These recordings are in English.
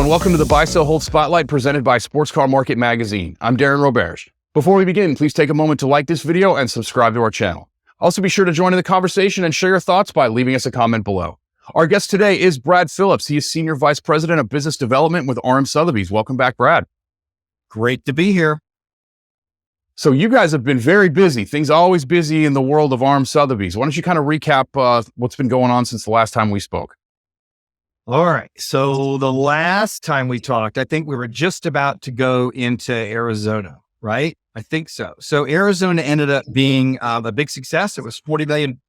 and welcome to the Buy, Sell, Hold Spotlight presented by Sports Car Market Magazine. I'm Darren Roberge. Before we begin, please take a moment to like this video and subscribe to our channel. Also, be sure to join in the conversation and share your thoughts by leaving us a comment below. Our guest today is Brad Phillips. He is Senior Vice President of Business Development with RM Sotheby's. Welcome back, Brad. Great to be here. So you guys have been very busy. Things are always busy in the world of RM Sotheby's. Why don't you kind of recap what's been going on since the last time we spoke? All right. So the last time we talked, I think we were just about to go into Arizona, right? I think so. So Arizona ended up being a big success. It was $40 million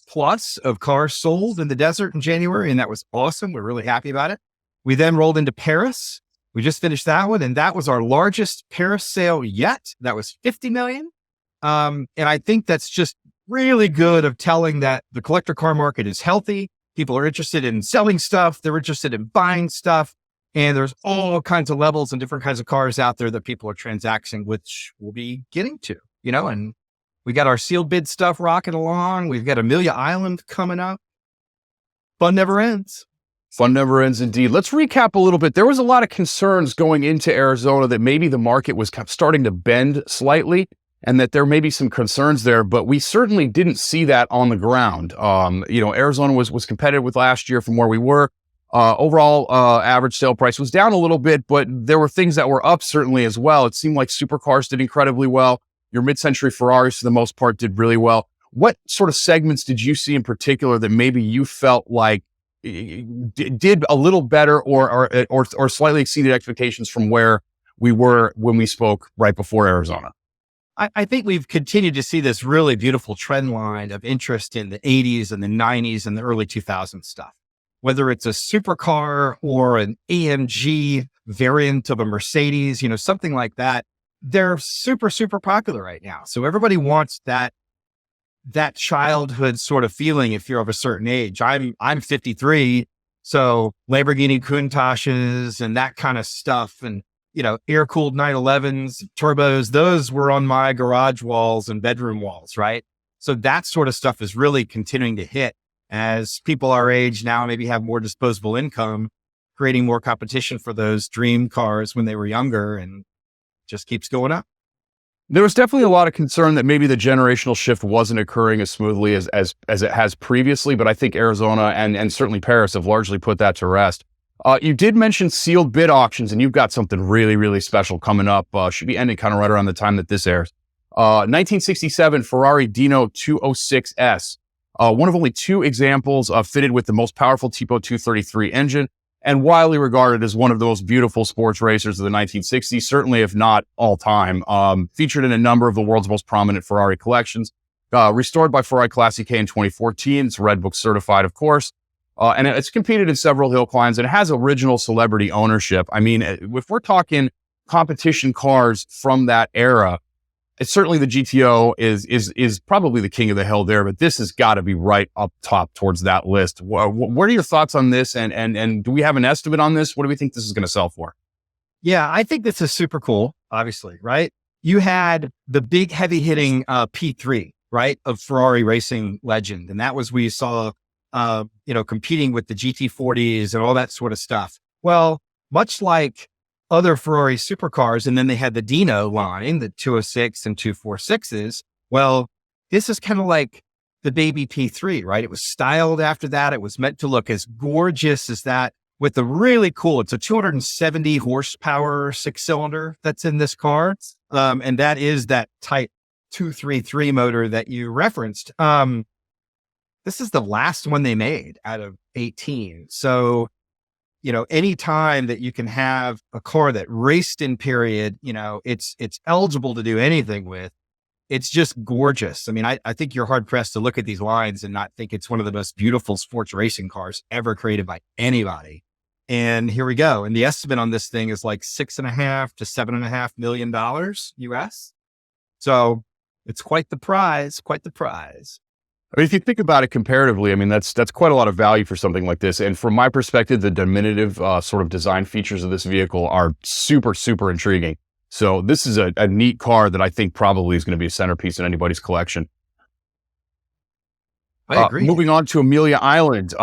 plus of cars sold in the desert in January, and that was awesome. We're really happy about it. We then rolled into Paris. We just finished that one, and that was our largest Paris sale yet. That was 50 million. And I think that's just really good of telling that the collector car market is healthy. People are interested in selling stuff. They're interested in buying stuff. And there's all kinds of levels and different kinds of cars out there that people are transacting, which we'll be getting to, and we got our sealed bid stuff rocking along. We've got Amelia Island coming up. Fun never ends. Fun never ends indeed. Let's recap a little bit. There was a lot of concerns going into Arizona that maybe the market was starting to bend slightly and that there may be some concerns there, but we certainly didn't see that on the ground. Arizona was competitive with last year from where we were. Overall, average sale price was down a little bit, but there were things that were up certainly as well. It seemed like supercars did incredibly well. Your mid-century Ferraris, for the most part, did really well. What sort of segments did you see in particular that maybe you felt like did a little better or slightly exceeded expectations from where we were when we spoke right before Arizona? I think we've continued to see this really beautiful trend line of interest in the 80s and the 90s and the early 2000s stuff. Whether it's a supercar or an AMG variant of a Mercedes, something like that, they're super, super popular right now. So everybody wants that childhood sort of feeling if you're of a certain age. I'm 53, so Lamborghini Countachs and that kind of stuff, and air-cooled 911s, turbos, those were on my garage walls and bedroom walls, right? So that sort of stuff is really continuing to hit as people our age now maybe have more disposable income, creating more competition for those dream cars when they were younger, and just keeps going up. There was definitely a lot of concern that maybe the generational shift wasn't occurring as smoothly as it has previously, but I think Arizona and certainly Paris have largely put that to rest. You did mention sealed bid auctions, and you've got something really, really special coming up. Should be ending kind of right around the time that this airs. 1967 Ferrari Dino 206S. One of only two examples fitted with the most powerful Tipo 233 engine, and widely regarded as one of the most beautiful sports racers of the 1960s, certainly if not all time. Featured in a number of the world's most prominent Ferrari collections. Restored by Ferrari Classic K in 2014. It's Red Book certified, of course. And it's competed in several hill climbs, and it has original celebrity ownership. I mean, if we're talking competition cars from that era, it's certainly the GTO is probably the king of the hill there, but this has got to be right up top towards that list. What are your thoughts on this? And do we have an estimate on this? What do we think this is going to sell for? Yeah, I think this is super cool, obviously, right? You had the big heavy hitting P3, right, of Ferrari racing legend. And that was where you saw, competing with the GT40s and all that sort of stuff. Well, much like other Ferrari supercars, and then they had the Dino line, the 206 and 246s. Well, this is kind of like the baby P3, right? It was styled after that. It was meant to look as gorgeous as that, with a really cool, it's a 270 horsepower 6-cylinder that's in this car. And that is that Type 233 motor that you referenced. This is the last one they made out of 18. So, any time that you can have a car that raced in period, it's eligible to do anything with, it's just gorgeous. I mean, I think you're hard pressed to look at these lines and not think it's one of the most beautiful sports racing cars ever created by anybody. And here we go. And the estimate on this thing is like $6.5 to $7.5 million US. So it's quite the prize, quite the prize. I mean, if you think about it comparatively, I mean, that's quite a lot of value for something like this. And from my perspective, the diminutive sort of design features of this vehicle are super, super intriguing. So this is a neat car that I think probably is going to be a centerpiece in anybody's collection. I agree. Moving on to Amelia Island.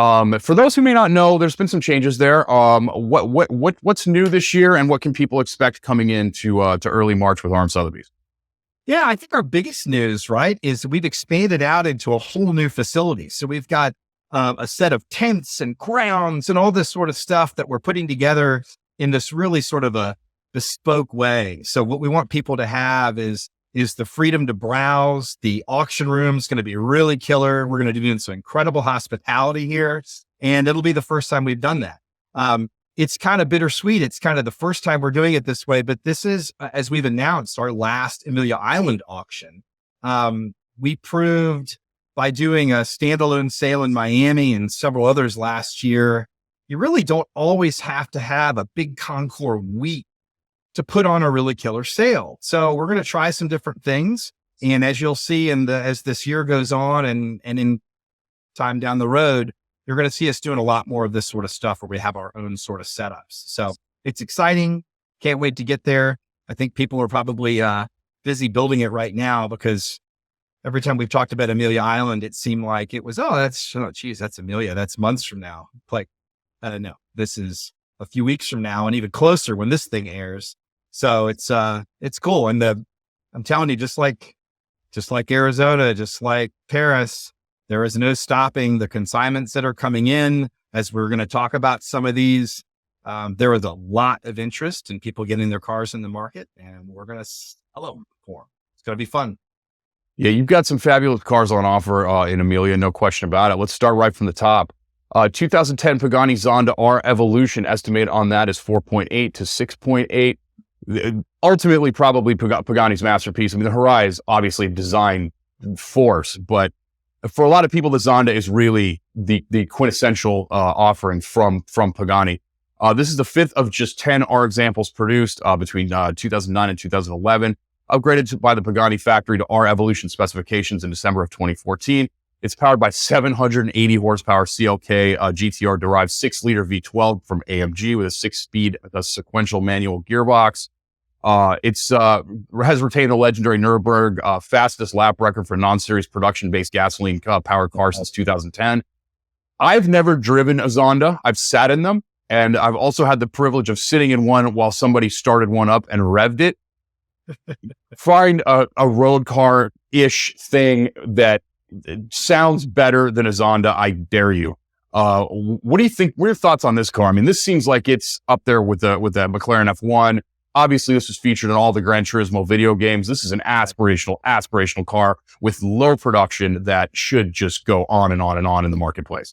For those who may not know, there's been some changes there. What's new this year, and what can people expect coming into to early March with Arm Sotheby's? Yeah, I think our biggest news, right, is we've expanded out into a whole new facility. So we've got a set of tents and crowns and all this sort of stuff that we're putting together in this really sort of a bespoke way. So what we want people to have is the freedom to browse. The auction room is going to be really killer. We're going to do some incredible hospitality here, and it'll be the first time we've done that. It's kind of bittersweet. It's kind of the first time we're doing it this way, but this is, as we've announced, our last Amelia Island auction. We proved by doing a standalone sale in Miami and several others last year, you really don't always have to have a big Concours week to put on a really killer sale. So we're going to try some different things. And as you'll see as this year goes on and in time down the road, you're going to see us doing a lot more of this sort of stuff where we have our own sort of setups. So it's exciting. Can't wait to get there. I think people are probably busy building it right now, because every time we've talked about Amelia Island, it seemed like it was, that's Amelia. That's months from now. Like, no, this is a few weeks from now, and even closer when this thing airs. So it's cool. And I'm telling you, just like Arizona, just like Paris, there is no stopping the consignments that are coming in. As we're going to talk about some of these, there is a lot of interest in people getting their cars in the market, and we're going to sell them for them. It's going to be fun. Yeah, you've got some fabulous cars on offer in Amelia, no question about it. Let's start right from the top. 2010 Pagani Zonda R Evolution, estimated on that is 4.8 to 6.8. Ultimately, probably Pagani's masterpiece. I mean, the Hurai is obviously a design force, but for a lot of people, the Zonda is really the quintessential offering from Pagani. This is the fifth of just 10 R examples produced between 2009 and 2011, upgraded by the Pagani factory to R Evolution specifications in December of 2014. It's powered by 780 horsepower CLK GTR derived 6-liter V12 from AMG with a 6-speed sequential manual gearbox. It's has retained the legendary Nürburgring fastest lap record for non-series production-based gasoline powered car since 2010. I've never driven a Zonda. I've sat in them, and I've also had the privilege of sitting in one while somebody started one up and revved it. Find a road car-ish thing that sounds better than a Zonda. I dare you. What do you think? What are your thoughts on this car? I mean, this seems like it's up there with the McLaren F1. Obviously, this was featured in all the Gran Turismo video games. This is an aspirational car with low production that should just go on and on and on in the marketplace.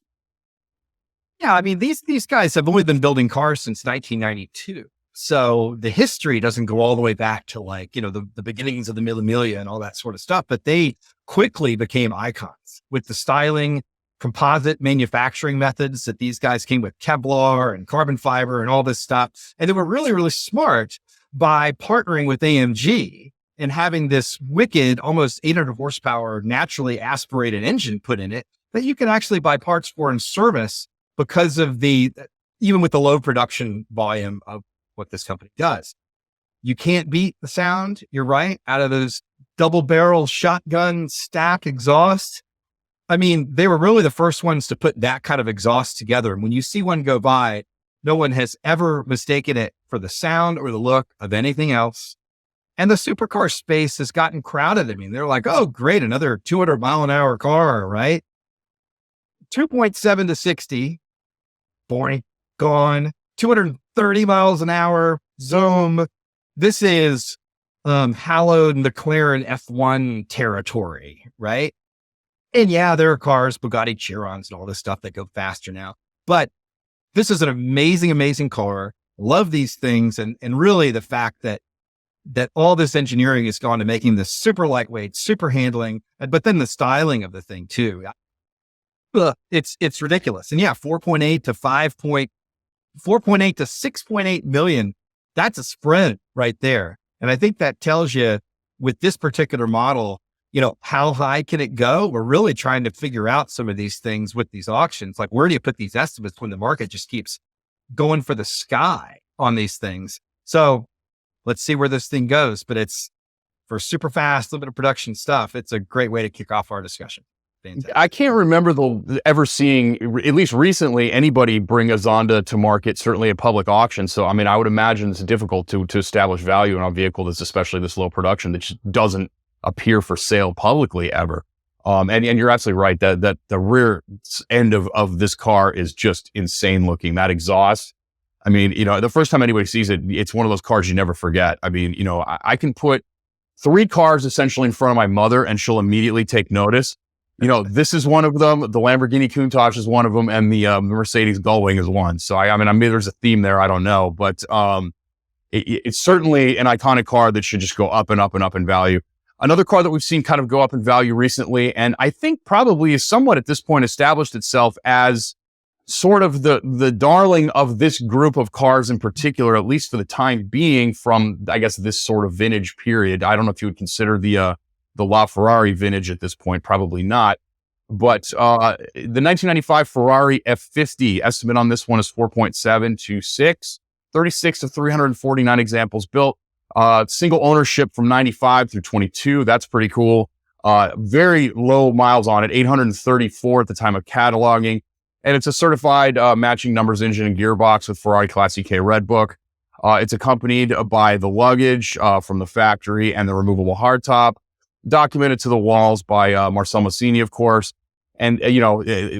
Yeah, I mean, these guys have only been building cars since 1992. So the history doesn't go all the way back to the beginnings of the Mille Miglia and all that sort of stuff, but they quickly became icons with the styling, composite manufacturing methods that these guys came with, Kevlar and carbon fiber and all this stuff. And they were really, really smart by partnering with AMG and having this wicked, almost 800 horsepower, naturally aspirated engine put in it that you can actually buy parts for and service because of even with the low production volume of what this company does. You can't beat the sound, you're right, out of those double barrel shotgun stack exhaust. I mean, they were really the first ones to put that kind of exhaust together. And when you see one go by, no one has ever mistaken it for the sound or the look of anything else. And the supercar space has gotten crowded. I mean, they're like, oh, great, another 200 mile an hour car, right? 2.7 to 60, boring, gone. 230 miles an hour, zoom. This is hallowed McLaren F1 territory, right? And yeah, there are cars, Bugatti Chirons and all this stuff that go faster now. But this is an amazing, amazing car. Love these things. And really the fact that all this engineering has gone to making this super lightweight, super handling, but then the styling of the thing too. It's ridiculous. And yeah, 4.8 to 6.8 million. That's a spread right there. And I think that tells you with this particular model, how high can it go? We're really trying to figure out some of these things with these auctions. Like, where do you put these estimates when the market just keeps going for the sky on these things? So let's see where this thing goes. But it's for super fast, limited production stuff. It's a great way to kick off our discussion. fantastic. I can't remember ever seeing, at least recently, anybody bring a Zonda to market, certainly at public auction. So, I mean, I would imagine it's difficult to establish value in a vehicle that's especially this low production that just doesn't appear for sale publicly ever. And you're absolutely right that the rear end of this car is just insane looking. That exhaust, I mean, the first time anybody sees it, it's one of those cars you never forget. I mean, I can put 3 cars essentially in front of my mother and she'll immediately take notice. This is one of them. The Lamborghini Countach is one of them, and the Mercedes Gullwing is one. So I mean, there's a theme there. I don't know, but it's certainly an iconic car that should just go up and up and up in value. Another car that we've seen kind of go up in value recently, and I think probably is somewhat at this point established itself as sort of the darling of this group of cars in particular, at least for the time being, from, I guess, this sort of vintage period. I don't know if you would consider the LaFerrari vintage at this point, probably not. But the 1995 Ferrari F50, estimate on this one is 4.726, 36 of 349 examples built. Single ownership from 95 through 22. That's pretty cool. Very low miles on it, 834 at the time of cataloging. And it's a certified matching numbers engine and gearbox with Ferrari Class EK Red Book. It's accompanied by the luggage from the factory and the removable hardtop, documented to the walls by Marcel Massini, of course. And,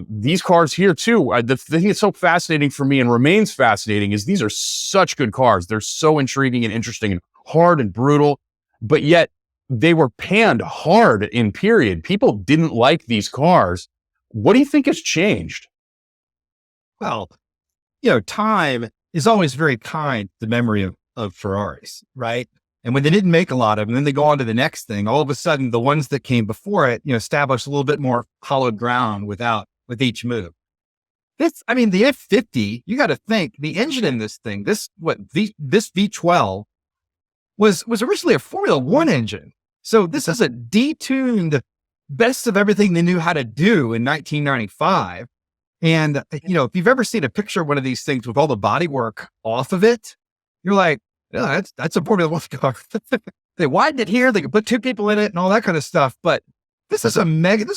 these cars here too, the thing that's so fascinating for me and remains fascinating is these are such good cars. They're so intriguing and interesting and hard and brutal, but yet they were panned hard in period. People didn't like these cars. What do you think has changed? Well, time is always very kind to the memory of Ferraris, right? And when they didn't make a lot of them, then they go on to the next thing. All of a sudden, the ones that came before it, established a little bit more hallowed ground with each move. The F50, you got to think the engine in this thing, this V12 was originally a Formula One engine. So this is a detuned best of everything they knew how to do in 1995. And, if you've ever seen a picture of one of these things with all the bodywork off of it, you're like, yeah, that's a Formula One car. They widened it here. They could put 2 people in it and all that kind of stuff. But this is a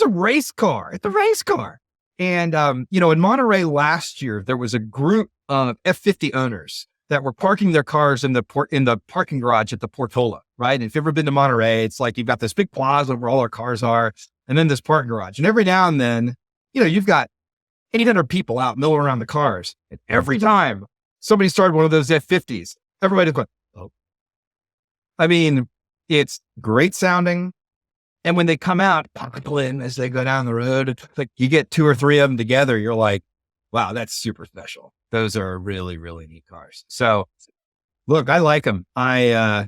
race car. It's a race car. And, in Monterey last year, there was a group of F50 owners that were parking their cars in the parking garage at the Portola, right? And if you've ever been to Monterey, it's like you've got this big plaza where all our cars are, and then this parking garage. And every now and then, you've got 800 people out milling around the cars. And every time somebody started one of those F50s, everybody's going, oh. I mean, it's great sounding. And when they come out, people in as they go down the road, it's like you get 2 or 3 of them together, you're like, wow, that's super special. Those are really, really neat cars. So look, I like them. Again,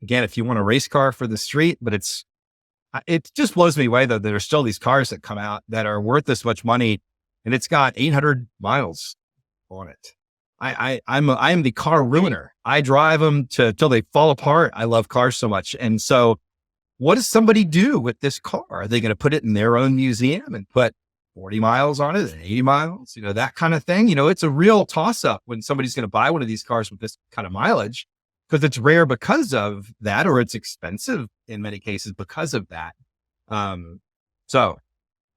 if you want a race car for the street, but it just blows me away though, that there's still these cars that come out that are worth this much money and it's got 800 miles on it. I am the car ruiner. I drive them till they fall apart. I love cars so much. And so what does somebody do with this car? Are they going to put it in their own museum and put 40 miles on it and 80 miles, that kind of thing? It's a real toss up when somebody's going to buy one of these cars with this kind of mileage, because it's rare because of that, or it's expensive in many cases because of that. So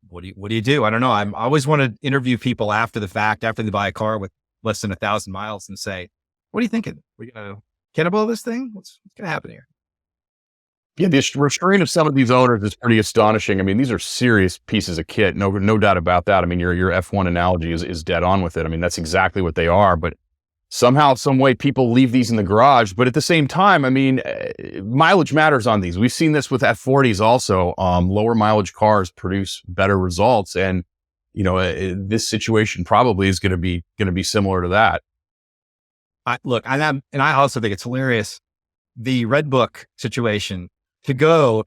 what do you do? I don't know. I always want to interview people after the fact, after they buy a car with less than 1,000 miles and say, what are you thinking? Are you going to cannibal this thing? What's going to happen here? Yeah, the restraint of some of these owners is pretty astonishing. I mean, these are serious pieces of kit. No doubt about that. I mean, your F1 analogy is dead on with it. I mean, that's exactly what they are. But somehow, some way, people leave these in the garage. But at the same time, I mean, mileage matters on these. We've seen this with F40s also. Lower mileage cars produce better results, and this situation probably is going to be similar to that. I also think it's hilarious, the Red Book situation. To go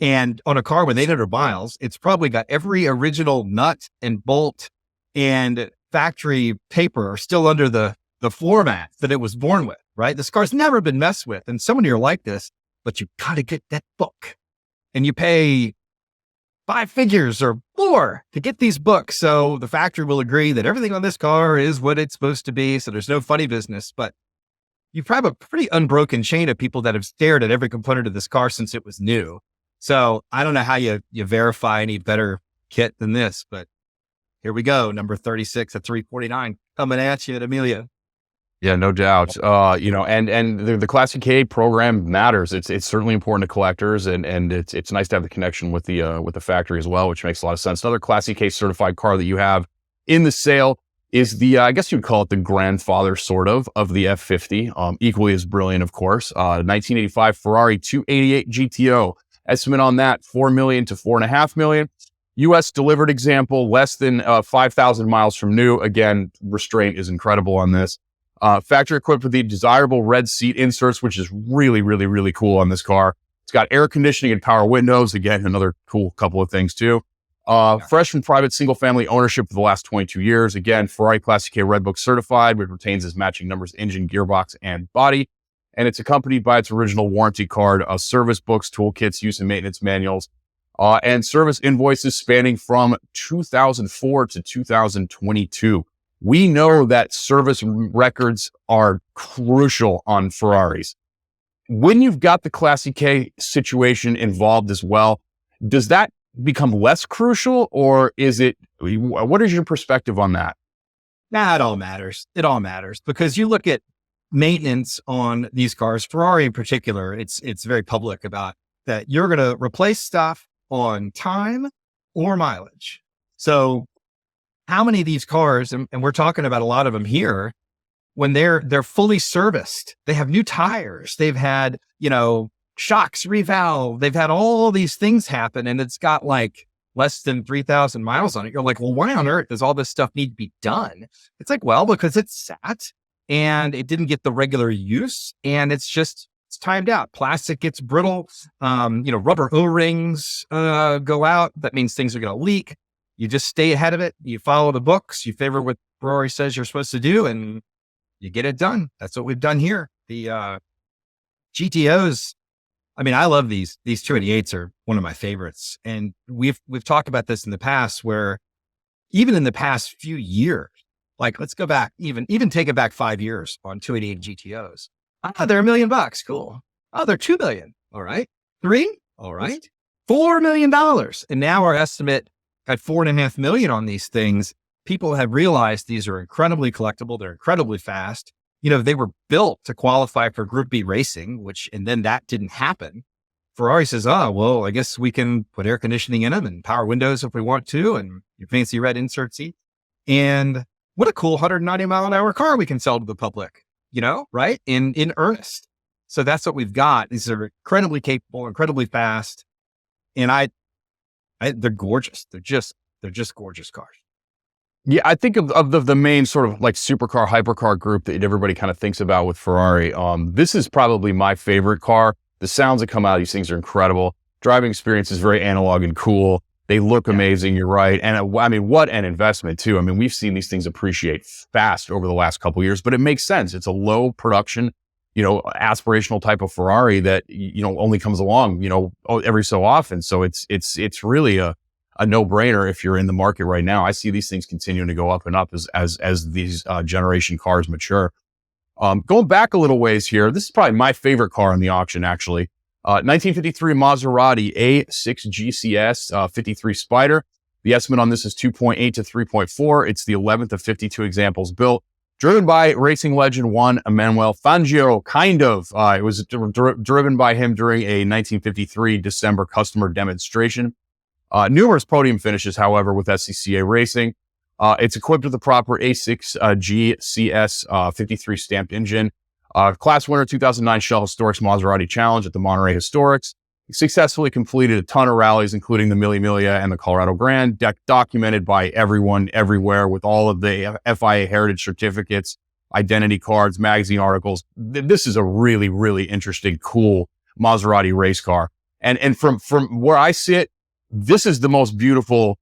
and on a car with 800 miles, it's probably got every original nut and bolt and factory paper still under the floor mat that it was born with, right? This car's never been messed with. And some of you are like this, but you got to get that book and you pay 5 figures or more to get these books. So the factory will agree that everything on this car is what it's supposed to be. So there's no funny business, but you have a pretty unbroken chain of people that have stared at every component of this car since it was new. So I don't know how you verify any better kit than this, but here we go. Number 36 at 349 coming at you at Amelia. Yeah, no doubt. And the Classic K program matters. It's certainly important to collectors, and it's nice to have the connection with the factory as well, which makes a lot of sense. Another Classic K certified car that you have in the sale is the I guess you'd call it the grandfather sort of the F50. Equally as brilliant, of course. 1985 Ferrari 288 GTO. Estimate on that $4 million to $4.5 million. U.S. delivered example, less than 5,000 miles from new. Again, restraint is incredible on this. Factory equipped with the desirable red seat inserts, which is really, really, really cool on this car. It's got air conditioning and power windows. Again, another cool couple of things too. Fresh from private single family ownership for the last 22 years. Again, Ferrari Classic K Red Book certified, which retains its matching numbers, engine, gearbox, and body. And it's accompanied by its original warranty card, service books, toolkits, use and maintenance manuals, and service invoices spanning from 2004 to 2022. We know that service records are crucial on Ferraris. When you've got the Classic K situation involved as well, does that become less crucial, or what is your perspective on that? Nah, it all matters. It all matters because you look at maintenance on these cars, Ferrari in particular, it's very public about that. You're going to replace stuff on time or mileage. So how many of these cars, and we're talking about a lot of them here, when they're fully serviced, they have new tires, they've had, shocks revalved, they've had all these things happen, and it's got like less than 3,000 miles on it. You're like, well, why on earth does all this stuff need to be done? It's like, well, because it's sat and it didn't get the regular use, and it's timed out. Plastic gets brittle, rubber O-rings go out. That means things are going to leak. You just stay ahead of it. You follow the books. You favor what Ferrari says you're supposed to do, and you get it done. That's what we've done here. The GTOs. I mean, I love these. These 288s are one of my favorites, and we've talked about this in the past. Where even in the past few years, like let's go back, even take it back 5 years on 288 GTOs. They're $1 million. Cool. They're $2 million. All right. 3. All right. $4 million. And now our estimate at $4.5 million on these things. People have realized these are incredibly collectible. They're incredibly fast. They were built to qualify for Group B racing, and then that didn't happen. Ferrari says, well, I guess we can put air conditioning in them and power windows if we want to, and your fancy red insert seat. And what a cool 190 mile an hour car we can sell to the public, right? In earnest. So that's what we've got. These are incredibly capable, incredibly fast. And they're gorgeous. They're just gorgeous cars. Yeah, I think of the main sort of like supercar, hypercar group that everybody kind of thinks about with Ferrari. This is probably my favorite car. The sounds that come out of these things are incredible. Driving experience is very analog and cool. They look amazing. You're right. And I mean, what an investment too. I mean, we've seen these things appreciate fast over the last couple of years, but it makes sense. It's a low production, aspirational type of Ferrari that, only comes along, every so often. So it's really a no-brainer if you're in the market right now. I see these things continuing to go up and up as these generation cars mature. Going back a little ways here, this is probably my favorite car in the auction, actually. 1953 Maserati A6 GCS 53 Spider. The estimate on this is 2.8 to 3.4. It's the 11th of 52 examples built. Driven by racing legend one Emanuele Fangio, kind of. It was driven by him during a 1953 December customer demonstration. Numerous podium finishes, however, with SCCA Racing. It's equipped with the proper A6 GCS 53 stamped engine. Class winner 2009 Shell Historics Maserati Challenge at the Monterey Historics. He successfully completed a ton of rallies, including the Mille Miglia and the Colorado Grand, documented by everyone everywhere with all of the FIA heritage certificates, identity cards, magazine articles. This is a really, really interesting, cool Maserati race car. And from where I sit, this is the most beautiful,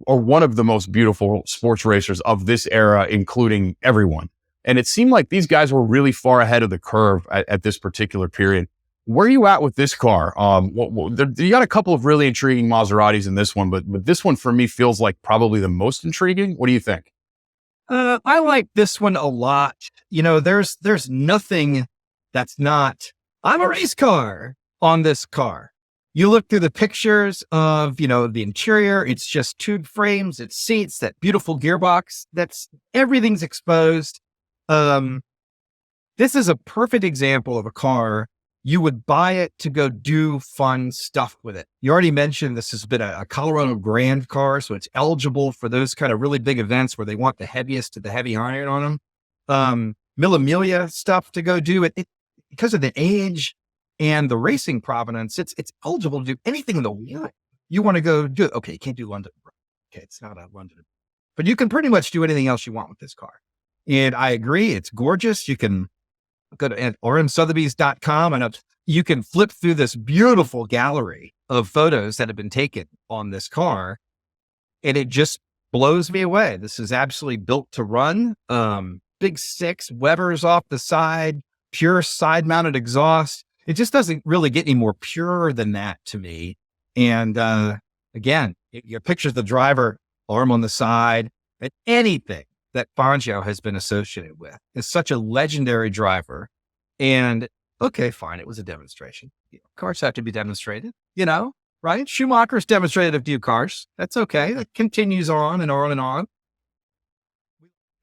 or one of the most beautiful sports racers of this era, including everyone. And it seemed like these guys were really far ahead of the curve at this particular period. Where are you at with this car? You got a couple of really intriguing Maseratis in this one, but this one for me feels like probably the most intriguing. What do you think? I like this one a lot. There's nothing that's not, I'm a race car on this car. You look through the pictures of, the interior, it's just tube frames, it's seats, that beautiful gearbox, everything's exposed. This is a perfect example of a car. You would buy it to go do fun stuff with it. You already mentioned this has been a Colorado Grand car, so it's eligible for those kind of really big events where they want the heaviest of the heavy iron on them. Amelia stuff to go do it because of the age and the racing provenance. It's eligible to do anything in the world you want to go do. Okay, you can't do London. Okay, it's not a London, but you can pretty much do anything else you want with this car. And I agree, it's gorgeous. You can go to sotheby's.com and you can flip through this beautiful gallery of photos that have been taken on this car. And it just blows me away. This is absolutely built to run. Big six, Webers off the side, pure side mounted exhaust. It just doesn't really get any more pure than that to me. And again, your pictures of the driver, arm on the side, and anything that Fangio has been associated with is such a legendary driver. And okay, fine, it was a demonstration. Cars have to be demonstrated, right? Schumacher's demonstrated a few cars. That's okay. That continues on and on and on.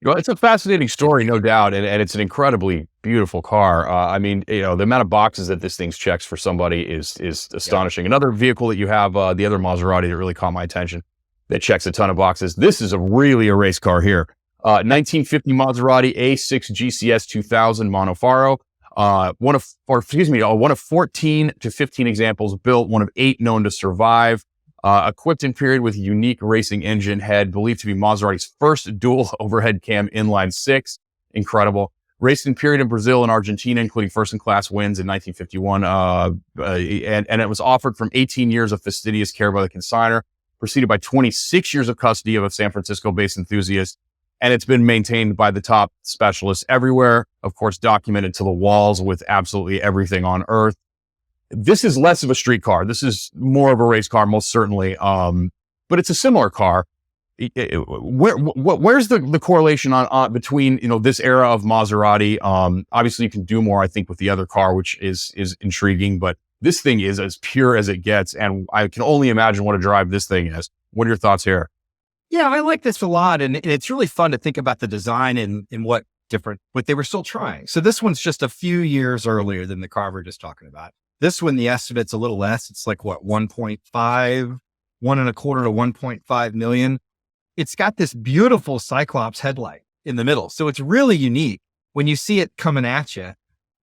Well, it's a fascinating story, no doubt, and it's an incredibly beautiful car. I mean, the amount of boxes that this thing checks for somebody is astonishing. Yeah. Another vehicle that you have, the other Maserati that really caught my attention, that checks a ton of boxes. This is really a race car here. 1950 Maserati A6 GCS 2000 Monofaro. One of 14 to 15 examples built, one of 8 known to survive. Equipped in period with a unique racing engine head, believed to be Maserati's first dual overhead cam inline 6. Incredible. Raced in period in Brazil and Argentina, including first-in-class wins in 1951. And it was offered from 18 years of fastidious care by the consignor, preceded by 26 years of custody of a San Francisco-based enthusiast. And it's been maintained by the top specialists everywhere, of course, documented to the walls with absolutely everything on Earth. This is less of a street car. This is more of a race car, most certainly. But it's a similar car. Where's the correlation on between, this era of Maserati? Obviously you can do more, I think, with the other car, which is intriguing, but this thing is as pure as it gets. And I can only imagine what a drive this thing is. What are your thoughts here? Yeah, I like this a lot. And it's really fun to think about the design and what they were still trying. So this one's just a few years earlier than the car we're just talking about. This one, the estimate's a little less. It's like 1.5, 1.25 to 1.5 million. It's got this beautiful Cyclops headlight in the middle. So it's really unique. When you see it coming at you,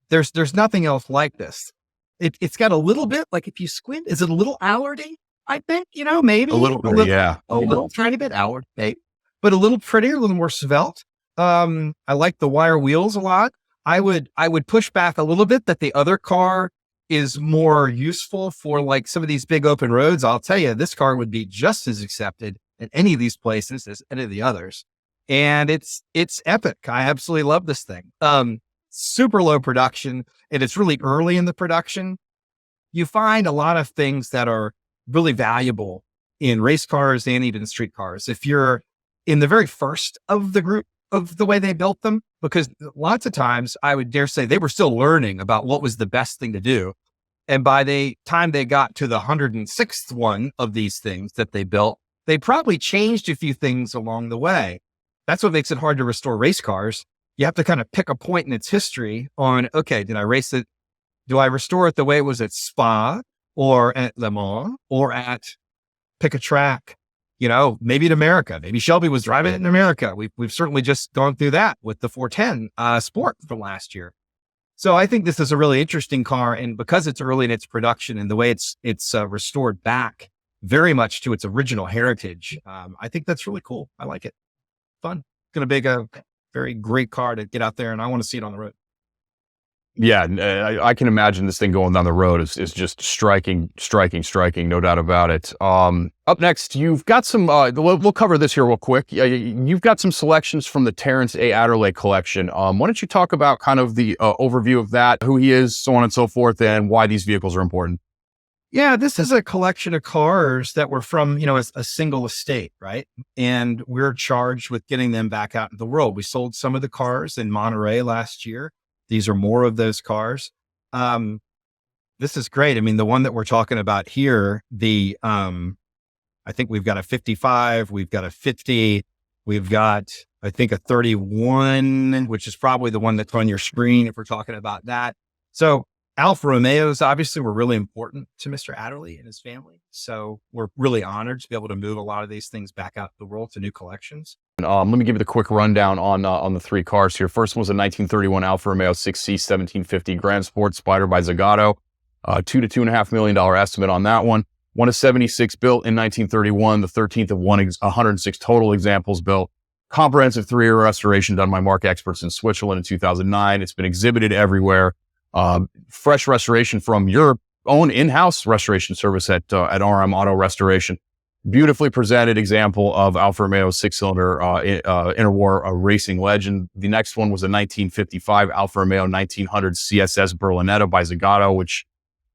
there's nothing else like this. It's got a little bit, like if you squint, is it a little Allardy? I think, maybe. A little, yeah. A little tiny bit Allard, maybe. But a little prettier, a little more svelte. I like the wire wheels a lot. I would push back a little bit that the other car is more useful for like some of these big open roads. I'll tell you, this car would be just as accepted at any of these places as any of the others. And it's epic. I absolutely love this thing. Super low production, and it's really early in the production. You find a lot of things that are really valuable in race cars and even street cars. If you're in the very first of the group of the way they built them, because lots of times I would dare say they were still learning about what was the best thing to do. And by the time they got to the 106th one of these things that they built, they probably changed a few things along the way. That's what makes it hard to restore race cars. You have to kind of pick a point in its history on, okay, did I race it? Do I restore it the way it was at Spa or at Le Mans or at pick a track? Maybe in America. Maybe Shelby was driving it in America. We've certainly just gone through that with the 410 Sport from last year. So I think this is a really interesting car, and because it's early in its production and the way it's restored back very much to its original heritage, I think that's really cool. I like it. Fun. It's going to be a very great car to get out there, and I want to see it on the road. Yeah, I can imagine this thing going down the road is just striking, no doubt about it. Up next, you've got some, we'll cover this here real quick. You've got some selections from the Terence A. Adderley collection. Why don't you talk about kind of the overview of that, who he is, so on and so forth, and why these vehicles are important? Yeah, this is a collection of cars that were from, a single estate, right? And we're charged with getting them back out in the world. We sold some of the cars in Monterey last year. These are more of those cars. this is great. I mean, the one that we're talking about here, I think we've got a 55, we've got a 50, we've got, I think, a 31, which is probably the one that's on your screen if we're talking about that. So Alfa Romeos obviously were really important to Mr. Adderley and his family. So we're really honored to be able to move a lot of these things back out the world to new collections. Let me give you the quick rundown on the three cars here. First one was a 1931 Alfa Romeo 6C 1750 Grand Sport Spider by Zagato. $2 to $2.5 million estimate on that one. One is 76 built in 1931, the 13th of 106 total examples built. Comprehensive 3-year restoration done by Mark experts in Switzerland in 2009. It's been exhibited everywhere. Fresh restoration from your own in-house restoration service at RM Auto Restoration. Beautifully presented example of Alfa Romeo's 6-cylinder interwar racing legend. The next one was a 1955 Alfa Romeo 1900 CSS Berlinetta by Zagato, which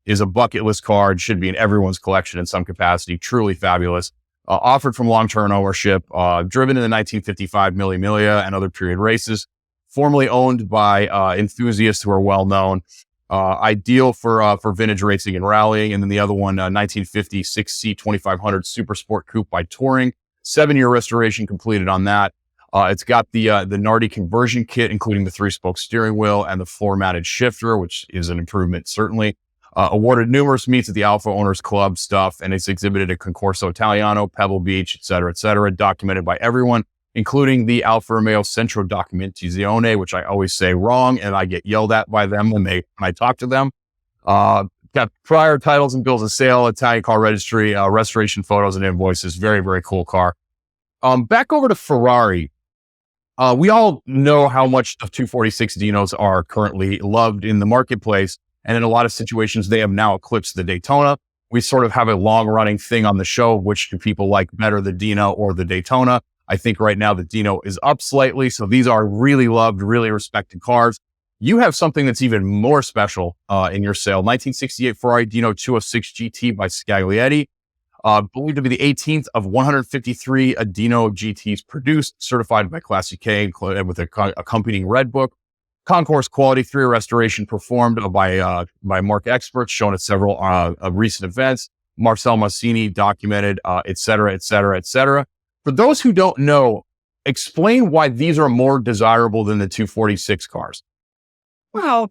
is a bucket list car and should be in everyone's collection in some capacity. Truly fabulous. Offered from long-term ownership, driven in the 1955 Mille Miglia and other period races, formerly owned by enthusiasts who are well known. Ideal for vintage racing and rallying. And then the other one, 1950 6C 2500 Super Sport Coupe by Touring. 7-year restoration completed on that. It's got the Nardi conversion kit, including the 3-spoke steering wheel and the floor-mounted shifter, which is an improvement, certainly. Awarded numerous meets at the Alfa Owners Club stuff, and it's exhibited at Concorso Italiano, Pebble Beach, et cetera, documented by everyone, including the Alfa Romeo Centro Documentazione, which I always say wrong, and I get yelled at by them when I talk to them. Got prior titles and bills of sale, Italian car registry, restoration photos and invoices. Very, very cool car. Back over to Ferrari. We all know how much the 246 Dinos are currently loved in the marketplace. And in a lot of situations, they have now eclipsed the Daytona. We sort of have a long-running thing on the show, which do people like better, the Dino or the Daytona? I think right now the Dino is up slightly. So these are really loved, really respected cars. You have something that's even more special in your sale. 1968 Ferrari Dino 206 GT by Scaglietti. Believed to be the 18th of 153 Dino GTs produced, certified by Classic K with an accompanying red book. Concourse quality 3-year restoration performed by Mark experts, shown at several recent events. Marcel Massini documented, et cetera. For those who don't know, explain why these are more desirable than the 246 cars. Well,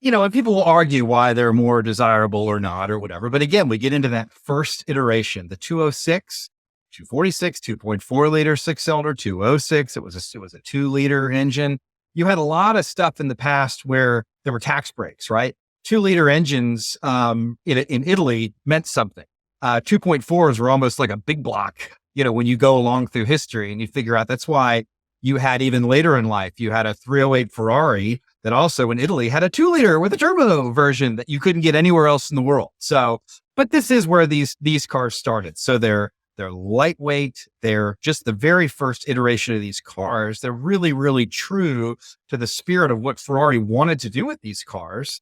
and people will argue why they're more desirable or not or whatever. But again, we get into that first iteration, the 206, 246, 2.4 liter 6-cylinder, 206. It was a 2-liter engine. You had a lot of stuff in the past where there were tax breaks, right? 2-liter engines in Italy meant something. 2.4s were almost like a big block, when you go along through history and you figure out that's why you had even later in life, you had a 308 Ferrari that also in Italy had a 2-liter with a turbo version that you couldn't get anywhere else in the world. So, but this is where these cars started. So they're lightweight. They're just the very first iteration of these cars. They're really, really true to the spirit of what Ferrari wanted to do with these cars.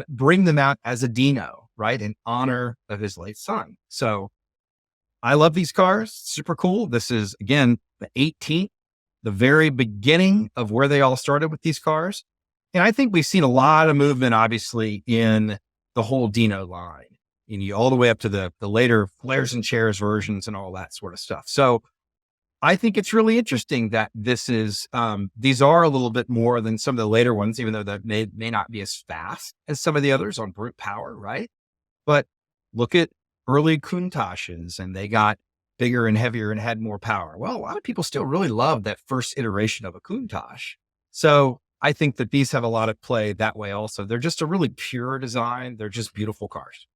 Bring them out as a Dino, right? In honor of his late son. So I love these cars. Super cool. This is, again, the 18th, the very beginning of where they all started with these cars. And I think we've seen a lot of movement, obviously, in the whole Dino line. All the way up to the later flares and chairs versions and all that sort of stuff. So I think it's really interesting that this is, these are a little bit more than some of the later ones, even though they may not be as fast as some of the others on brute power, right? But look at early Countaches, and they got bigger and heavier and had more power. Well, a lot of people still really love that first iteration of a Countach. So I think that these have a lot of play that way also. They're just a really pure design. They're just beautiful cars.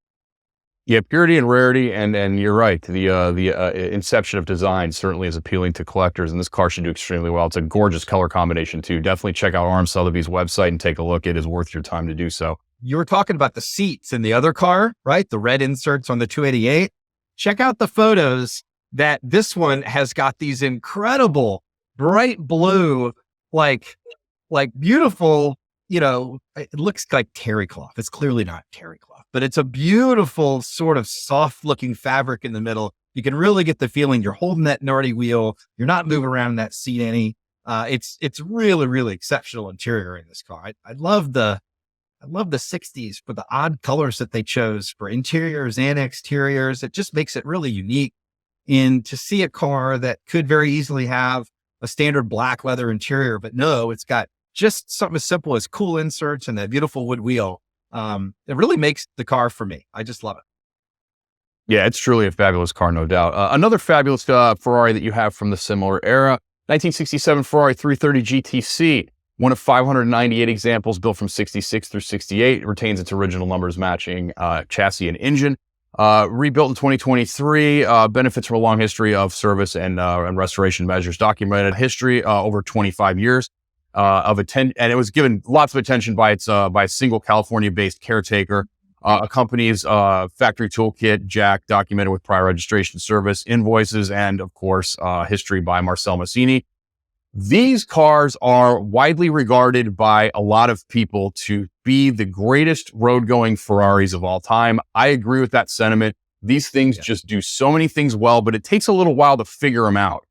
Yeah, purity and rarity, and you're right. The inception of design certainly is appealing to collectors, and this car should do extremely well. It's a gorgeous color combination too. Definitely check out Arm Sotheby's website and take a look. It is worth your time to do so. You were talking about the seats in the other car, right? The red inserts on the 288. Check out the photos that this one has got these incredible bright blue, like beautiful. It looks like terry cloth. It's clearly not terry cloth, but it's a beautiful sort of soft looking fabric in the middle. You can really get the feeling you're holding that Nardi wheel. You're not moving around in that seat any. It's really, really exceptional interior in this car. I love the I love the 60s for the odd colors that they chose for interiors and exteriors. It just makes it really unique. And to see a car that could very easily have a standard black leather interior, but no, it's got just something as simple as cool inserts and that beautiful wood wheel. It really makes the car for me. I just love it. Yeah, it's truly a fabulous car, no doubt. Another fabulous Ferrari that you have from the similar era, 1967 Ferrari 330 GTC, one of 598 examples built from 66 through 68. It retains its original numbers matching chassis and engine. Rebuilt in 2023, benefits from a long history of service and restoration measures. Documented history over 25 years of attention, and it was given lots of attention by a single California-based caretaker. A company's factory toolkit, Jack, documented with prior registration service, invoices, and of course, history by Marcel Massini. These cars are widely regarded by a lot of people to be the greatest road-going Ferraris of all time. I agree with that sentiment. These things just do so many things well, but it takes a little while to figure them out.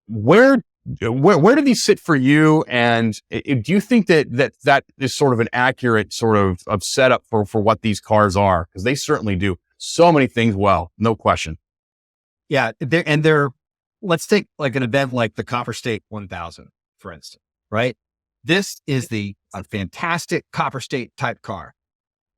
Where do these sit for you? And do you think that is sort of an accurate sort of setup for what these cars are? Because they certainly do so many things well, no question. Yeah, let's take like an event like the Copper State 1000, for instance, right? This is a fantastic Copper State type car.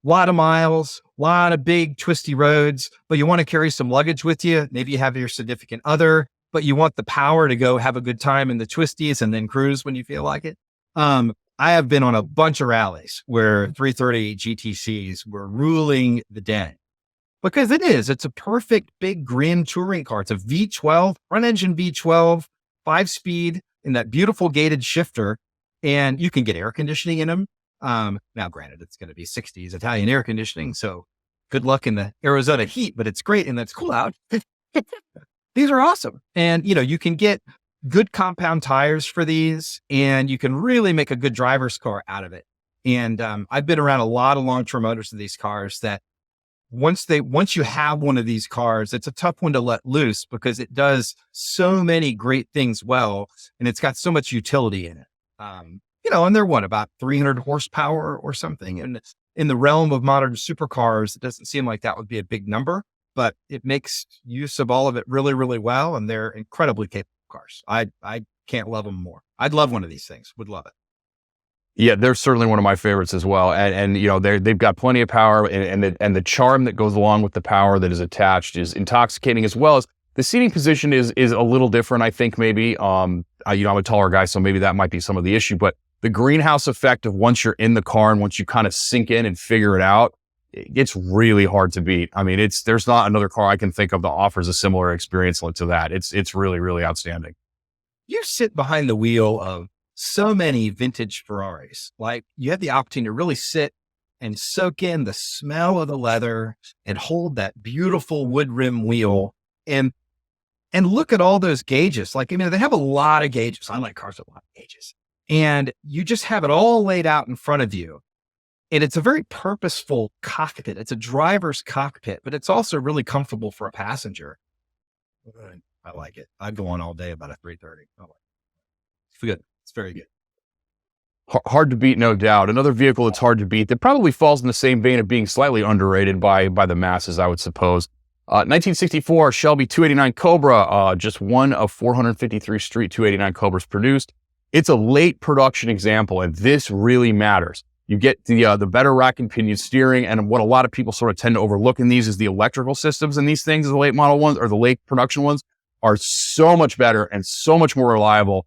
A lot of miles, a lot of big twisty roads, but you want to carry some luggage with you. Maybe you have your significant other, but you want the power to go have a good time in the twisties and then cruise when you feel like it. I have been on a bunch of rallies where 330 GTCs were ruling the den. Because it's a perfect big grand touring car. It's a V12, front engine V12, 5-speed in that beautiful gated shifter. And you can get air conditioning in them. Now, granted, it's going to be 60s Italian air conditioning. So good luck in the Arizona heat, but it's great and it's cool out. These are awesome. And, you can get good compound tires for these and you can really make a good driver's car out of it. And I've been around a lot of long-term owners of these cars that once you have one of these cars, it's a tough one to let loose because it does so many great things well, and it's got so much utility in it. And they're about 300 horsepower or something. And in the realm of modern supercars, it doesn't seem like that would be a big number, but it makes use of all of it really, really well. And they're incredibly capable cars. I can't love them more. I'd love one of these things. Would love it. Yeah, they're certainly one of my favorites as well. And they've got plenty of power and the charm that goes along with the power that is attached is intoxicating, as well as the seating position is a little different, I think, maybe. I'm a taller guy, so maybe that might be some of the issue, but the greenhouse effect of once you're in the car and once you kind of sink in and figure it out, it's really hard to beat. I mean, there's not another car I can think of that offers a similar experience to that. It's really, really outstanding. You sit behind the wheel of so many vintage Ferraris. Like you have the opportunity to really sit and soak in the smell of the leather and hold that beautiful wood rim wheel and look at all those gauges. Like, they have a lot of gauges. I like cars with a lot of gauges. And you just have it all laid out in front of you. And it's a very purposeful cockpit. It's a driver's cockpit, but it's also really comfortable for a passenger. I like it. I'd go on all day about a 330. I like it. It's good. It's very good. Hard to beat, no doubt. Another vehicle that's hard to beat that probably falls in the same vein of being slightly underrated by the masses, I would suppose. 1964 Shelby 289 Cobra, just one of 453 street 289 Cobras produced. It's a late production example, and this really matters. You get the better rack and pinion steering, and what a lot of people sort of tend to overlook in these is the electrical systems in these things. The late model ones or the late production ones are so much better and so much more reliable.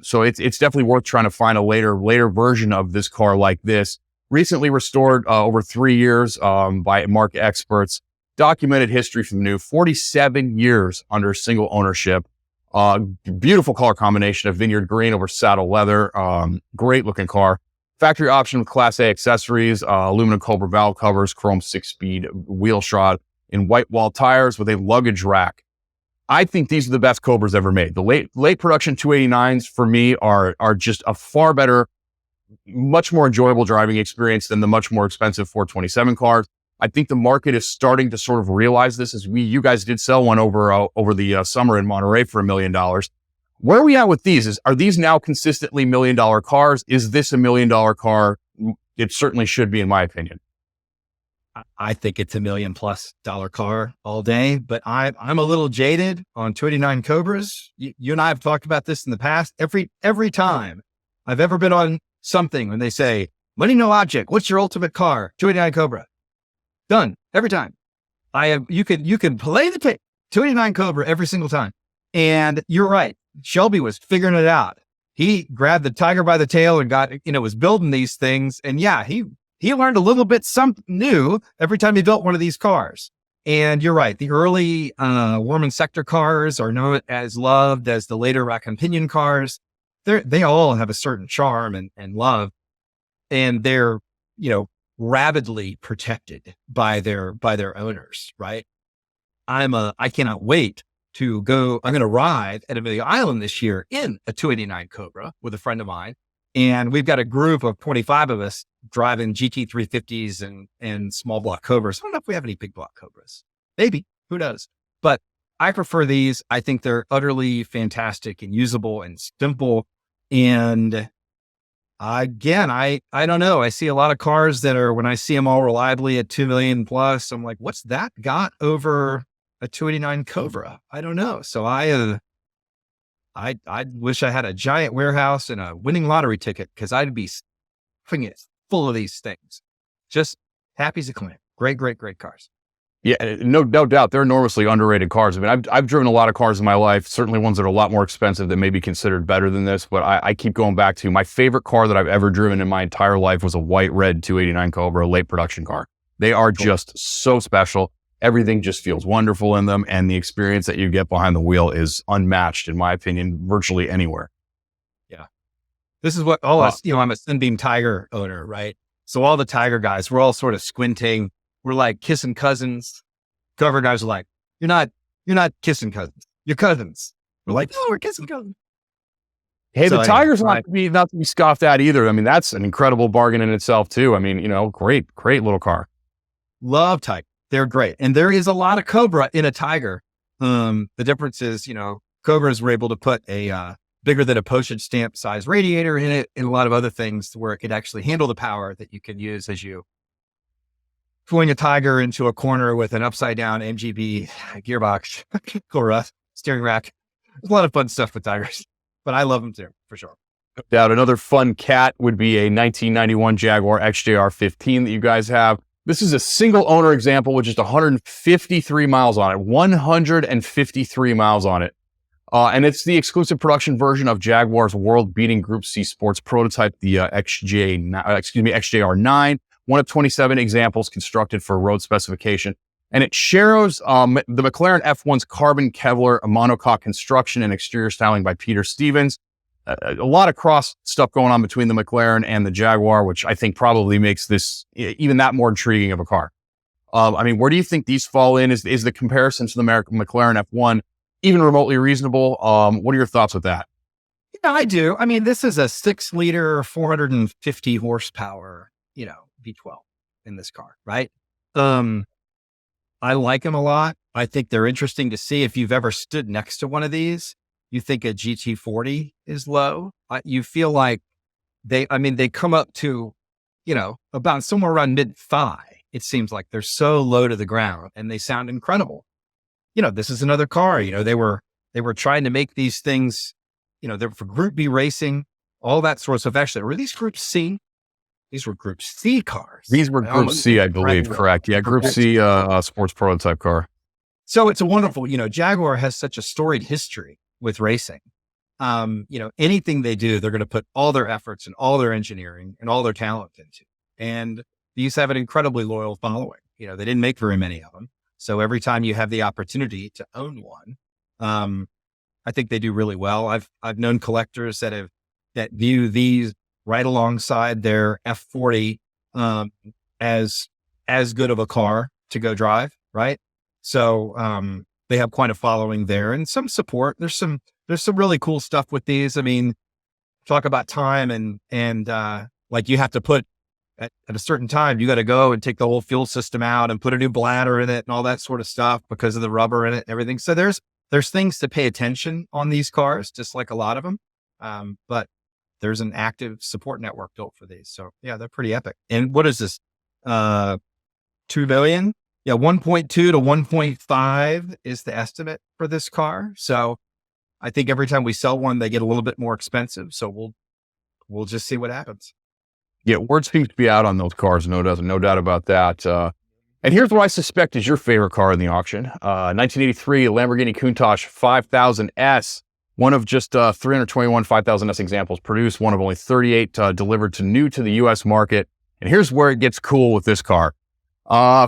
So it's definitely worth trying to find a later version of this car like this. Recently restored over 3 years by Mark experts. Documented history from new, 47 years under single ownership. Beautiful color combination of vineyard green over saddle leather. Great looking car. Factory option with Class A accessories, aluminum Cobra valve covers, chrome 6-speed wheel shroud, and white wall tires with a luggage rack. I think these are the best Cobras ever made. The late production 289s for me are just a far better, much more enjoyable driving experience than the much more expensive 427 cars. I think the market is starting to sort of realize this, as you guys did sell one over the summer in Monterey for $1 million. Where are we at with these? Are these now consistently $1 million cars? Is this $1 million car it certainly should be, in my opinion. I think it's $1 million+ car all day, but I'm a little jaded on 289 Cobras. You and I have talked about this in the past. Every time I've ever been on something when they say, money, no object, what's your ultimate car? 289 Cobra. Done. Every time. You can play the tape. 289 Cobra every single time. And you're right. Shelby was figuring it out. He grabbed the tiger by the tail and was building these things. And yeah, he learned a little bit something new every time he built one of these cars. And you're right. The early Worman sector cars are not as loved as the later rack and pinion cars. They all have a certain charm and love, and they're, rabidly protected by their owners, right? I cannot wait to go. I'm going to ride at Amelia Island this year in a 289 Cobra with a friend of mine. And we've got a group of 25 of us driving GT350s and small block Cobras. I don't know if we have any big block Cobras. Maybe, who knows? But I prefer these. I think they're utterly fantastic and usable and simple. And again, I don't know. I see a lot of cars that are, when I see them all reliably at 2 million+, I'm like, what's that got over a 289 Cobra? I don't know. So I wish I had a giant warehouse and a winning lottery ticket, because I'd be stuffing it full of these things. Just happy as a clam. Great cars. Yeah, no doubt. They're enormously underrated cars. I mean, I've driven a lot of cars in my life, certainly ones that are a lot more expensive that may be considered better than this. But I keep going back to my favorite car that I've ever driven in my entire life was a white red 289 Cobra, a late production car. They are just so special. Everything just feels wonderful in them. And the experience that you get behind the wheel is unmatched, in my opinion, virtually anywhere. Yeah. This is what all us, I'm a Sunbeam Tiger owner, right? So all the Tiger guys, we're all sort of squinting. We're like kissing cousins. Cover guys are like, you're not kissing cousins. You're cousins. We're like, no, we're kissing cousins. Hey, So the anyway, Tiger's not to be scoffed at either. I mean, that's an incredible bargain in itself too. I mean, great little car. Love Tiger. They're great. And there is a lot of Cobra in a Tiger. The difference is, Cobras were able to put a bigger than a postage stamp size radiator in it, and a lot of other things where it could actually handle the power that you can use as you pulling a Tiger into a corner with an upside down MGB gearbox, Cobra steering rack. There's a lot of fun stuff with Tigers, but I love them too, for sure. No doubt. Another fun cat would be a 1991 Jaguar XJ15 that you guys have. This is a single owner example with just 153 miles on it, 153 miles on it. And it's the exclusive production version of Jaguar's world-beating Group C sports prototype, the XJR9, one of 27 examples constructed for road specification. And it shares the McLaren F1's carbon Kevlar monocoque construction and exterior styling by Peter Stevens. A lot of cross stuff going on between the McLaren and the Jaguar, which I think probably makes this even that more intriguing of a car. I mean, where do you think these fall in? Is the comparison to the McLaren F1 even remotely reasonable? What are your thoughts with that? Yeah, I do. I mean, this is a 6-liter, 450 horsepower, V12 in this car, right? I like them a lot. I think they're interesting to see. If you've ever stood next to one of these, you think a GT40 is low. You feel like they come up to, about somewhere around mid-thigh. It seems like they're so low to the ground and they sound incredible. This is another car, they were trying to make these things, they're for Group B racing, all that sort of stuff. Actually, were these Group C? These were Group C cars. These were Group C, I believe. Correct. Yeah. Group C, sports prototype car. So it's a wonderful, Jaguar has such a storied history with racing. Anything they do, they're going to put all their efforts and all their engineering and all their talent into. And these have an incredibly loyal following. They didn't make very many of them. So every time you have the opportunity to own one, I think they do really well. I've known collectors that view these right alongside their F40 as good of a car to go drive, right? So they have quite a following there and some support. There's some really cool stuff with these. I mean, talk about time and like you have to put at a certain time, you got to go and take the whole fuel system out and put a new bladder in it and all that sort of stuff because of the rubber in it and everything. So there's things to pay attention on these cars, just like a lot of them. But there's an active support network built for these. So yeah, they're pretty epic. And what is this? 2 million? Yeah, 1.2 to 1.5 is the estimate for this car. So I think every time we sell one, they get a little bit more expensive. So we'll just see what happens. Yeah, word seems to be out on those cars, no doubt about that. And here's what I suspect is your favorite car in the auction. 1983 Lamborghini Countach 5000S, one of just 321 5000S examples produced, one of only 38 delivered to the U.S. market. And here's where it gets cool with this car.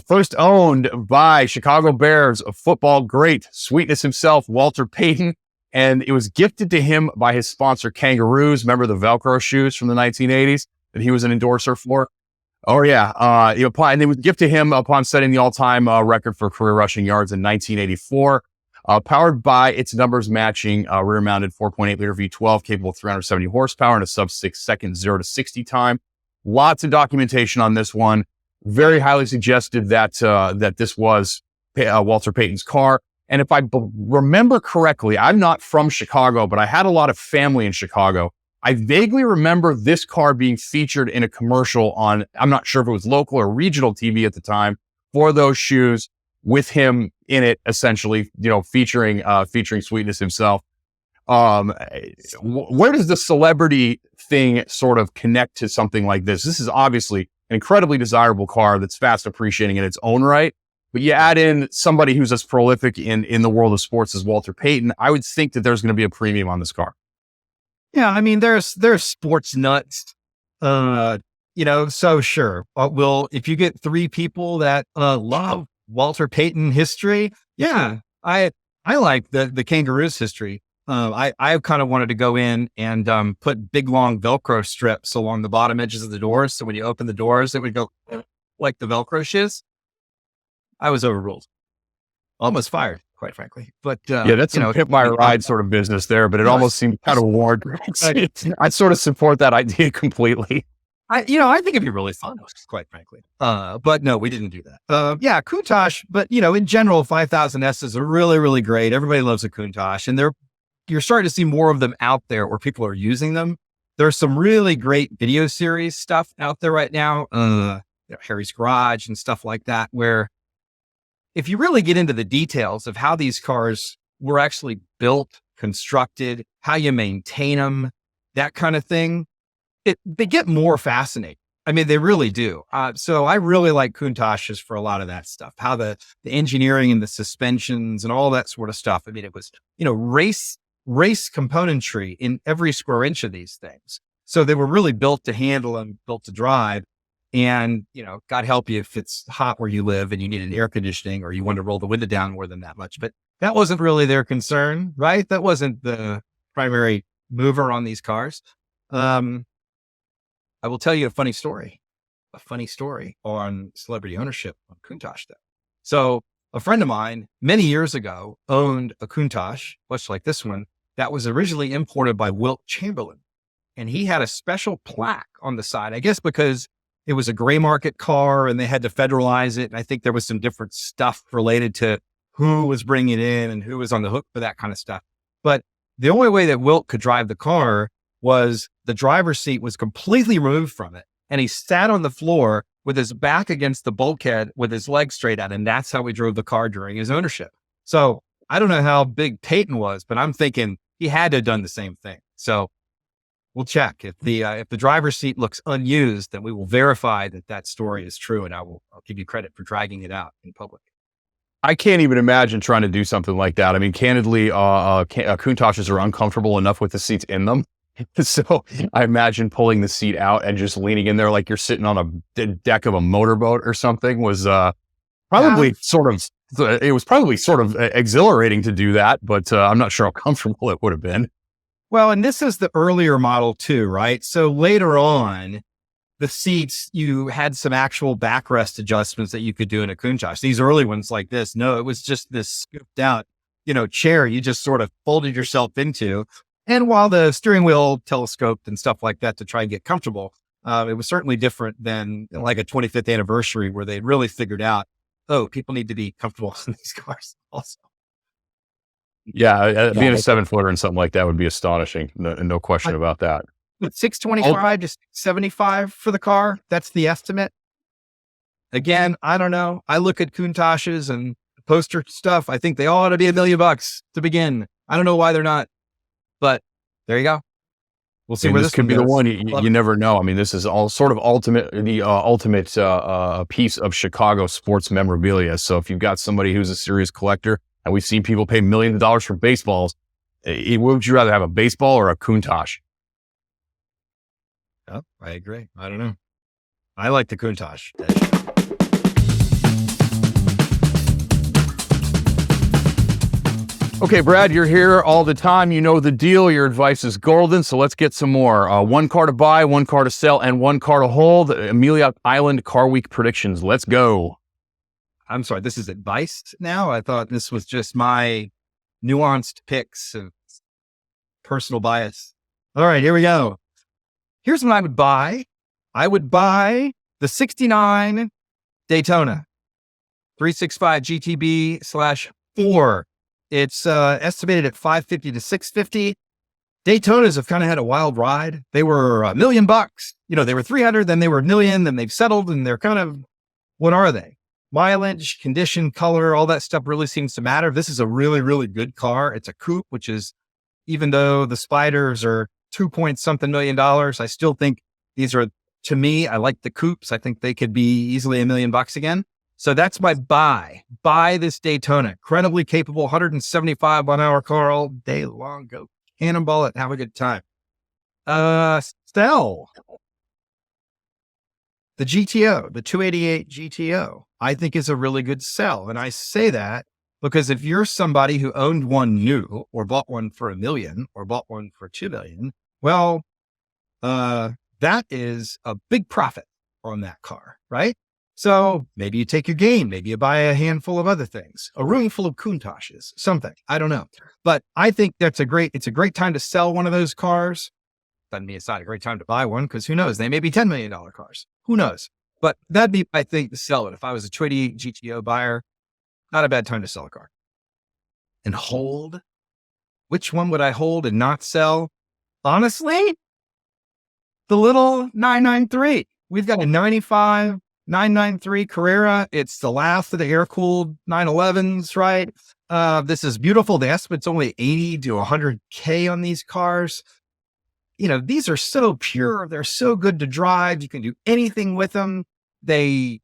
First owned by Chicago Bears football great, Sweetness himself, Walter Payton. And it was gifted to him by his sponsor, Kangaroos. Remember the Velcro shoes from the 1980s that he was an endorser for? Oh, yeah. And it was gifted to him upon setting the all-time record for career rushing yards in 1984. Powered by its numbers matching rear-mounted 4.8-liter V12, capable of 370 horsepower and a sub-6 second 0 to 60 time. Lots of documentation on this one. Very highly suggested that this was Walter Payton's car. And if I remember correctly, I'm not from Chicago, but I had a lot of family in Chicago. I vaguely remember this car being featured in a commercial on, I'm not sure if it was local or regional TV at the time, for those shoes with him in it, essentially, featuring Sweetness himself. Where does the celebrity thing sort of connect to something like this? This is obviously an incredibly desirable car that's fast appreciating in its own right. But you add in somebody who's as prolific in the world of sports as Walter Payton, I would think that there's going to be a premium on this car. Yeah, I mean, there's sports nuts, so sure. If you get 3 people that love Walter Payton history, yeah, I like the Kangaroos history. I kind of wanted to go in and put big long Velcro strips along the bottom edges of the doors, so when you open the doors, it would go like the Velcro shoes. I was overruled, almost fired, quite frankly. But yeah, that's some hit my ride sort of business there, but it almost seemed kind of warranted. I sort of support that idea completely. I think it'd be really fun, quite frankly. But no, we didn't do that. Yeah, Countach, but in general, 5000S is really, really great. Everybody loves a Countach, and you're starting to see more of them out there where people are using them. There's some really great video series stuff out there right now, Harry's Garage and stuff like that, where if you really get into the details of how these cars were actually built, constructed, how you maintain them, that kind of thing, they get more fascinating. I mean, they really do. So I really like Countaches for a lot of that stuff, how the engineering and the suspensions and all that sort of stuff. I mean, it was, race componentry in every square inch of these things. So they were really built to handle and built to drive. And, God help you if it's hot where you live and you need an air conditioning or you want to roll the window down more than that much. But that wasn't really their concern, right? That wasn't the primary mover on these cars. I will tell you a funny story on celebrity ownership on Countach though. So a friend of mine many years ago owned a Countach, much like this one, that was originally imported by Wilt Chamberlain. And he had a special plaque on the side, I guess because it was a gray market car and they had to federalize it. And I think there was some different stuff related to who was bringing it in and who was on the hook for that kind of stuff. But the only way that Wilt could drive the car was the driver's seat was completely removed from it. And he sat on the floor with his back against the bulkhead with his legs straight out. And that's how he drove the car during his ownership. So I don't know how big Payton was, but I'm thinking he had to have done the same thing. So we'll check if the driver's seat looks unused, then we will verify that story is true. And I'll give you credit for dragging it out in public. I can't even imagine trying to do something like that. I mean, candidly, Countaches are uncomfortable enough with the seats in them. So I imagine pulling the seat out and just leaning in there like you're sitting on a deck of a motorboat or something was probably sort of exhilarating to do that, but I'm not sure how comfortable it would have been. Well, and this is the earlier model too, right? So later on, the seats, you had some actual backrest adjustments that you could do in a Countach. These early ones like this, no, it was just this scooped out, chair you just sort of folded yourself into. And while the steering wheel telescoped and stuff like that to try and get comfortable, it was certainly different than like a 25th anniversary where they really figured out, people need to be comfortable in these cars also. Yeah, being a 7-footer and something like that would be astonishing. No question about that. 625 to 675 for the car. That's the estimate. Again, I don't know. I look at Countach's and poster stuff. I think they all ought to be $1 million to begin. I don't know why they're not, but there you go. We'll see where this could be goes. the one. You never know. I mean, this is all sort of ultimate piece of Chicago sports memorabilia. So if you've got somebody who's a serious collector, and we've seen people pay millions of dollars for baseballs, would you rather have a baseball or a Countach? Oh, I agree. I don't know. I like the Countach. Okay, Brad, you're here all the time. You know the deal. Your advice is golden. So let's get some more. One car to buy, one car to sell, and one car to hold. Amelia Island Car Week predictions. Let's go. I'm sorry. This is advice now. I thought this was just my nuanced picks of personal bias. All right, here we go. Here's what I would buy. I would buy the 69 Daytona 365 GTB/4. It's estimated at 550 to 650. Daytonas have kind of had a wild ride. They were $1 million. You know, they were 300, then they were $1 million, then they've settled, and they're kind of, what are they? Mileage, condition, color, all that stuff really seems to matter. This is a really, really good car. It's a coupe, which is, even though the Spiders are 2-point-something million dollars, I still think these are, to me, I like the coupes. I think they could be easily $1 million again. So that's my buy. Buy this Daytona. Incredibly capable, 175 1-hour car all day long. Go cannonball it. Have a good time. Sell the GTO, the 288 GTO, I think is a really good sell. And I say that because if you're somebody who owned one new or bought one for $1 million or bought one for $2 million, well, that is a big profit on that car, right? So maybe you take your game, maybe you buy a handful of other things, a room full of Countaches, something, I don't know. But I think it's a great time to sell one of those cars. Doesn't mean it's not a great time to buy one, because who knows? They may be $10 million cars. Who knows? But that'd be, I think, to sell it. If I was a 288 GTO buyer, not a bad time to sell a car. And hold? Which one would I hold and not sell? Honestly, the little 993. We've got a 95 993 Carrera. It's the last of the air-cooled 911s, right? This is beautiful. The estimate's only 80 to 100K on these cars. You know, these are so pure. They're so good to drive. You can do anything with them. They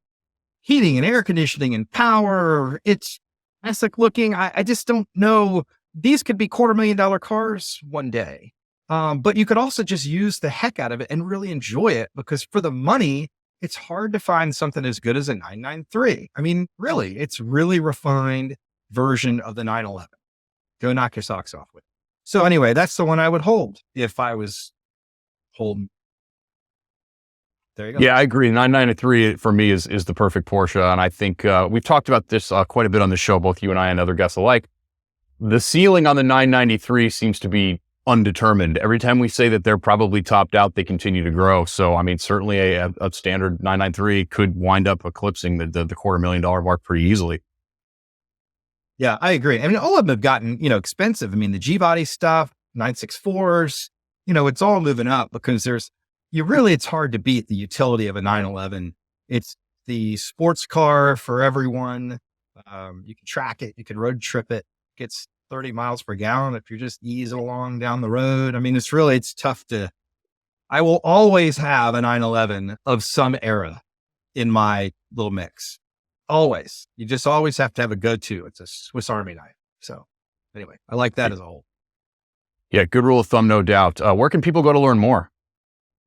heating and air conditioning and power. It's classic looking. I just don't know. These could be $250,000 cars one day. But you could also just use the heck out of it and really enjoy it, because for the money, it's hard to find something as good as a 993. I mean, really, it's really refined version of the 911. Go knock your socks off with it. So anyway, that's the one I would hold if I was holding. There you go. Yeah, I agree. 993 for me is the perfect Porsche. And I think we've talked about this quite a bit on the show, both you and I and other guests alike. The ceiling on the 993 seems to be undetermined. Every time we say that they're probably topped out, they continue to grow. So, I mean, certainly a standard 993 could wind up eclipsing the $250,000 mark pretty easily. Yeah, I agree. I mean, all of them have gotten, expensive. I mean, the G-body stuff, 964s, it's all moving up, because it's hard to beat the utility of a 911. It's the sports car for everyone. You can track it. You can road trip it. It gets 30 miles per gallon if you're just easing along down the road. I mean, it's tough I will always have a 911 of some era in my little mix. Always. You just always have to have a go-to. It's a Swiss Army knife. So anyway, I like that as a whole. Yeah, good rule of thumb, no doubt. Where can people go to learn more?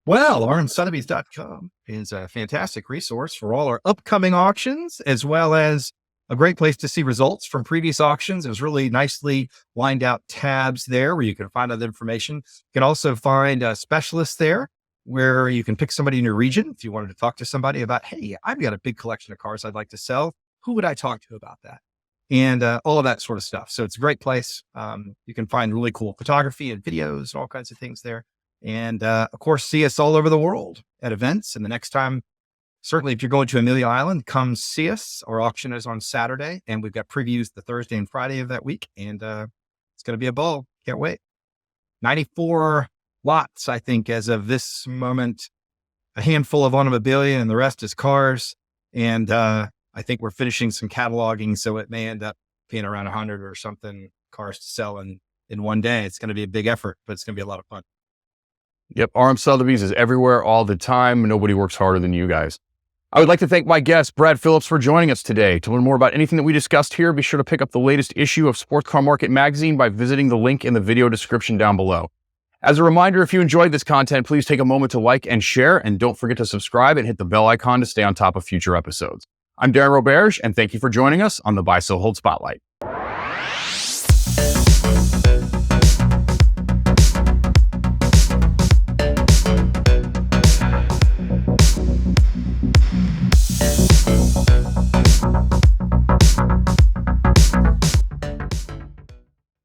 Well, rmsotheby's.com is a fantastic resource for all our upcoming auctions, as well as a great place to see results from previous auctions. There's really nicely lined out tabs there where you can find other information. You can also find specialists there where you can pick somebody in your region. If you wanted to talk to somebody about, hey, I've got a big collection of cars I'd like to sell, who would I talk to about that? And all of that sort of stuff. So it's a great place. You can find really cool photography and videos and all kinds of things there. And of course, see us all over the world at events. And the next time, certainly if you're going to Amelia Island, come see us. Our auction is on Saturday, and we've got previews the Thursday and Friday of that week. And it's going to be a ball. Can't wait. 94 lots, I think, as of this moment, a handful of automobilia and the rest is cars. And I think we're finishing some cataloging, so it may end up being around 100 or something cars to sell in one day. It's going to be a big effort, but it's going to be a lot of fun. Yep, RM Sotheby's is everywhere all the time. Nobody works harder than you guys. I would like to thank my guest, Brad Phillips, for joining us today. To learn more about anything that we discussed here, be sure to pick up the latest issue of Sports Car Market magazine by visiting the link in the video description down below. As a reminder, if you enjoyed this content, please take a moment to like and share, and don't forget to subscribe and hit the bell icon to stay on top of future episodes. I'm Darren Roberge, and thank you for joining us on the Buy, Sell, Hold Spotlight.